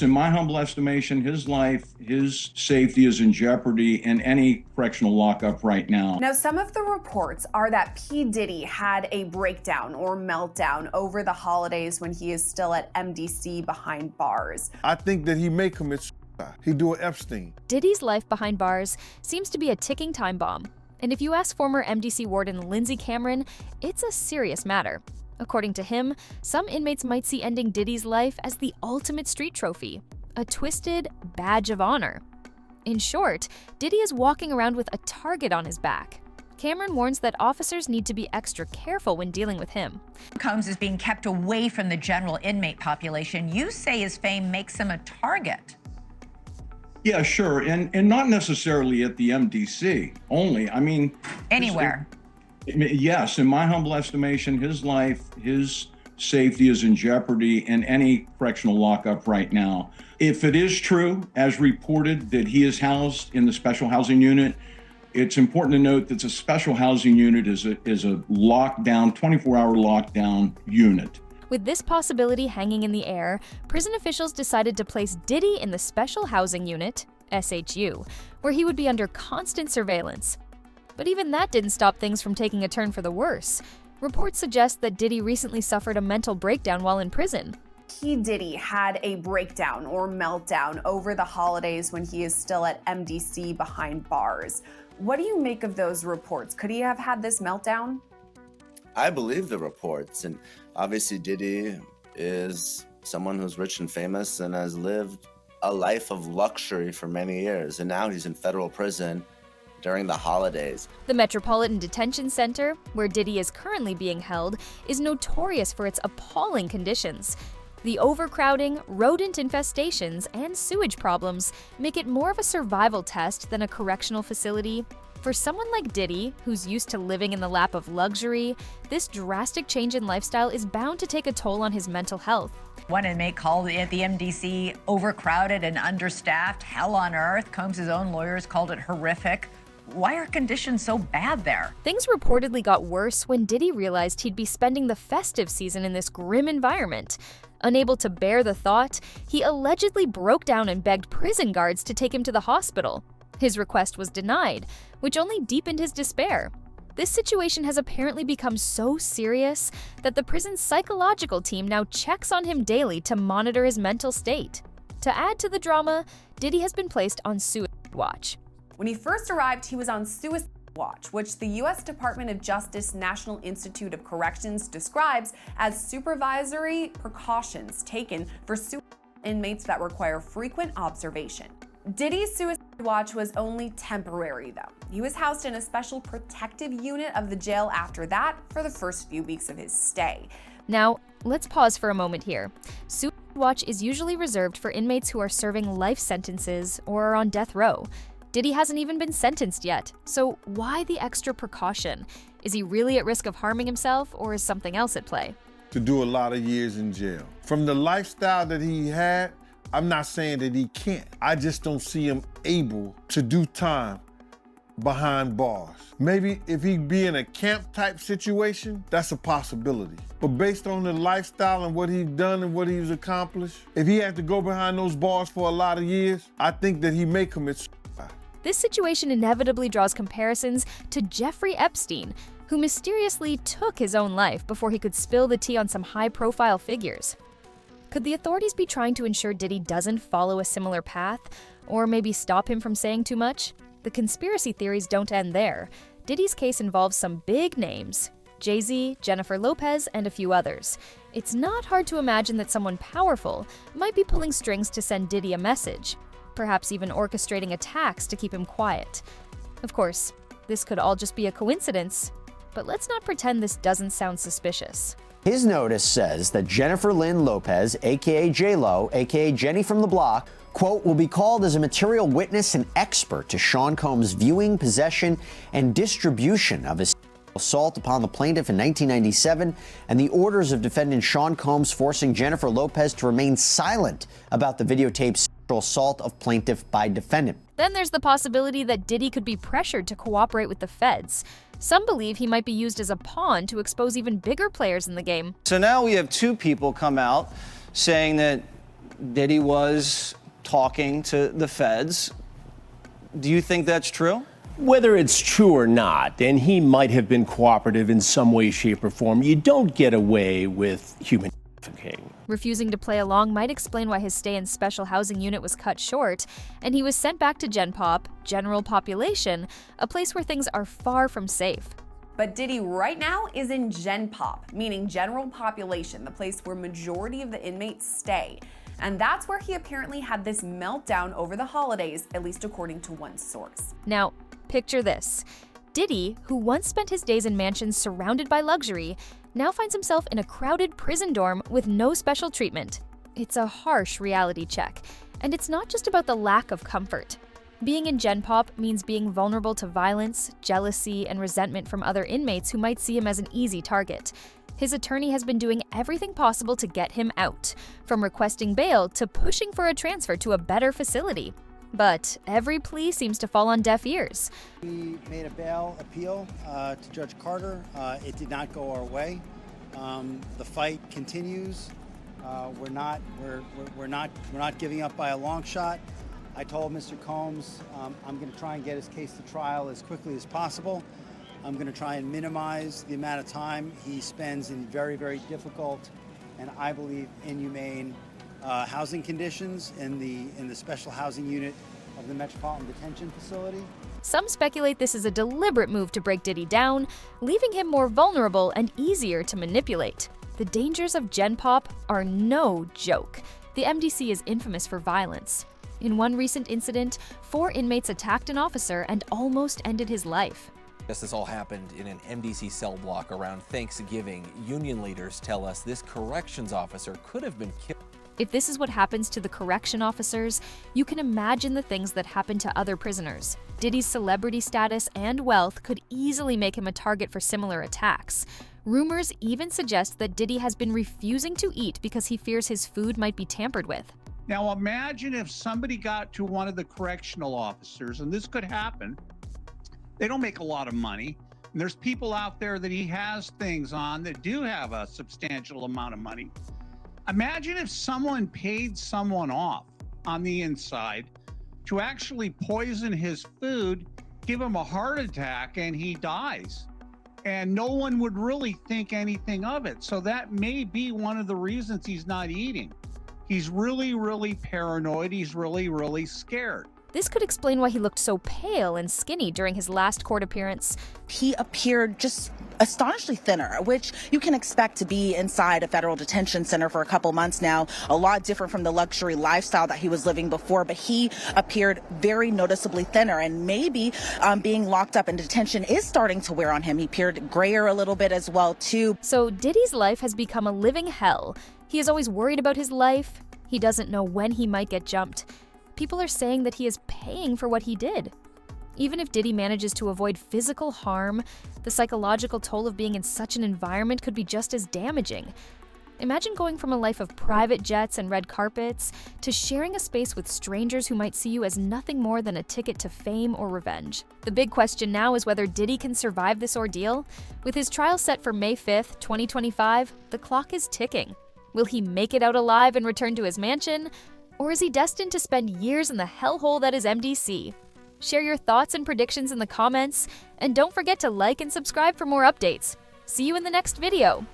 In my humble estimation, his life, his safety is in jeopardy in any correctional lockup right now. Now, some of the reports are that P. Diddy had a breakdown or meltdown over the holidays when he is still at MDC behind bars. I think that he may commit suicide. He do an Epstein. Diddy's life behind bars seems to be a ticking time bomb. And if you ask former MDC warden Lindsey Cameron, it's a serious matter. According to him, some inmates might see ending Diddy's life as the ultimate street trophy, a twisted badge of honor. In short, Diddy is walking around with a target on his back. Cameron warns that officers need to be extra careful when dealing with him. Combs is being kept away from the general inmate population. You say his fame makes him a target. Yeah, sure, and not necessarily at the MDC only. I mean, Anywhere. Yes, in my humble estimation, his life, his safety is in jeopardy in any correctional lockup right now. If it is true, as reported, that he is housed in the special housing unit, it's important to note that the special housing unit is a lockdown, 24-hour lockdown unit. With this possibility hanging in the air, prison officials decided to place Diddy in the Special Housing Unit, SHU, where he would be under constant surveillance. But even that didn't stop things from taking a turn for the worse. Reports suggest that Diddy recently suffered a mental breakdown while in prison. P. Diddy had a breakdown or meltdown over the holidays when he is still at MDC behind bars. What do you make of those reports? Could he have had this meltdown? I believe the reports, and obviously Diddy is someone who's rich and famous and has lived a life of luxury for many years, and now he's in federal prison during the holidays. The Metropolitan Detention Center, where Diddy is currently being held, is notorious for its appalling conditions. The overcrowding, rodent infestations, and sewage problems make it more of a survival test than a correctional facility. For someone like Diddy, who's used to living in the lap of luxury, this drastic change in lifestyle is bound to take a toll on his mental health. One inmate called it the MDC overcrowded and understaffed, hell on earth. Combs' own lawyers called it horrific. Why are conditions so bad there? Things reportedly got worse when Diddy realized he'd be spending the festive season in this grim environment. Unable to bear the thought, he allegedly broke down and begged prison guards to take him to the hospital. His request was denied, which only deepened his despair. This situation has apparently become so serious that the prison's psychological team now checks on him daily to monitor his mental state. To add to the drama, Diddy has been placed on suicide watch. When he first arrived, he was on suicide watch, which the U.S. Department of Justice National Institute of Corrections describes as supervisory precautions taken for inmates that require frequent observation. Diddy's suicide watch was only temporary, though. He was housed in a special protective unit of the jail after that for the first few weeks of his stay. Now, let's pause for a moment here. Suicide watch is usually reserved for inmates who are serving life sentences or are on death row. Diddy hasn't even been sentenced yet, so why the extra precaution? Is he really at risk of harming himself, or is something else at play? To do a lot of years in jail. From the lifestyle that he had, I'm not saying that he can't. I just don't see him able to do time behind bars. Maybe if he be in a camp type situation, that's a possibility. But based on the lifestyle and what he's done and what he's accomplished, if he had to go behind those bars for a lot of years, I think that he may commit suicide. This situation inevitably draws comparisons to Jeffrey Epstein, who mysteriously took his own life before he could spill the tea on some high-profile figures. Could the authorities be trying to ensure Diddy doesn't follow a similar path, or maybe stop him from saying too much? The conspiracy theories don't end there. Diddy's case involves some big names: Jay-Z, Jennifer Lopez, and a few others. It's not hard to imagine that someone powerful might be pulling strings to send Diddy a message, perhaps even orchestrating attacks to keep him quiet. Of course, this could all just be a coincidence, but let's not pretend this doesn't sound suspicious. His notice says that Jennifer Lynn Lopez, aka J-Lo, aka Jenny from the Block, quote, will be called as a material witness and expert to Sean Combs' viewing, possession, and distribution of his assault upon the plaintiff in 1997 and the orders of defendant Sean Combs forcing Jennifer Lopez to remain silent about the videotaped sexual assault of plaintiff by defendant. Then there's the possibility that Diddy could be pressured to cooperate with the feds. Some believe he might be used as a pawn to expose even bigger players in the game. So now we have two people come out saying that Diddy was talking to the feds. Do you think that's true? Whether it's true or not, and he might have been cooperative in some way, shape, or form, you don't get away with human trafficking. Refusing to play along might explain why his stay in special housing unit was cut short, and he was sent back to Gen Pop, general population, a place where things are far from safe. But Diddy right now is in Gen Pop, meaning general population, the place where majority of the inmates stay. And that's where he apparently had this meltdown over the holidays, at least according to one source. Now, picture this. Diddy, who once spent his days in mansions surrounded by luxury, now finds himself in a crowded prison dorm with no special treatment. It's a harsh reality check, and it's not just about the lack of comfort. Being in Gen Pop means being vulnerable to violence, jealousy, and resentment from other inmates who might see him as an easy target. His attorney has been doing everything possible to get him out, from requesting bail to pushing for a transfer to a better facility. But every plea seems to fall on deaf ears. We made a bail appeal to Judge Carter. It did not go our way. The fight continues. We're not giving up by a long shot. I told Mr. Combs I'm going to try and get his case to trial as quickly as possible. I'm going to try and minimize the amount of time he spends in very, very difficult and I believe inhumane housing conditions in the special housing unit of the Metropolitan Detention Facility. Some speculate this is a deliberate move to break Diddy down, leaving him more vulnerable and easier to manipulate. The dangers of Gen Pop are no joke. The MDC is infamous for violence. In one recent incident, 4 inmates attacked an officer and almost ended his life. This all happened in an MDC cell block around Thanksgiving. Union leaders tell us this corrections officer could have been killed. If this is what happens to the correction officers, you can imagine the things that happen to other prisoners. Diddy's celebrity status and wealth could easily make him a target for similar attacks. Rumors even suggest that Diddy has been refusing to eat because he fears his food might be tampered with. Now imagine if somebody got to one of the correctional officers, and this could happen. They don't make a lot of money. And there's people out there that he has things on that do have a substantial amount of money. Imagine if someone paid someone off on the inside to actually poison his food, give him a heart attack, and he dies. And no one would really think anything of it. So that may be one of the reasons he's not eating. He's really, really paranoid. He's really, really scared. This could explain why he looked so pale and skinny during his last court appearance. He appeared just astonishingly thinner, which you can expect to be inside a federal detention center for a couple months now. A lot different from the luxury lifestyle that he was living before, but he appeared very noticeably thinner, and maybe being locked up in detention is starting to wear on him. He appeared grayer a little bit as well, too. So Diddy's life has become a living hell. He is always worried about his life. He doesn't know when he might get jumped. People are saying that he is paying for what he did. Even if Diddy manages to avoid physical harm, the psychological toll of being in such an environment could be just as damaging. Imagine going from a life of private jets and red carpets to sharing a space with strangers who might see you as nothing more than a ticket to fame or revenge. The big question now is whether Diddy can survive this ordeal. With his trial set for May 5th, 2025, the clock is ticking. Will he make it out alive and return to his mansion? Or is he destined to spend years in the hellhole that is MDC? Share your thoughts and predictions in the comments, and don't forget to like and subscribe for more updates. See you in the next video.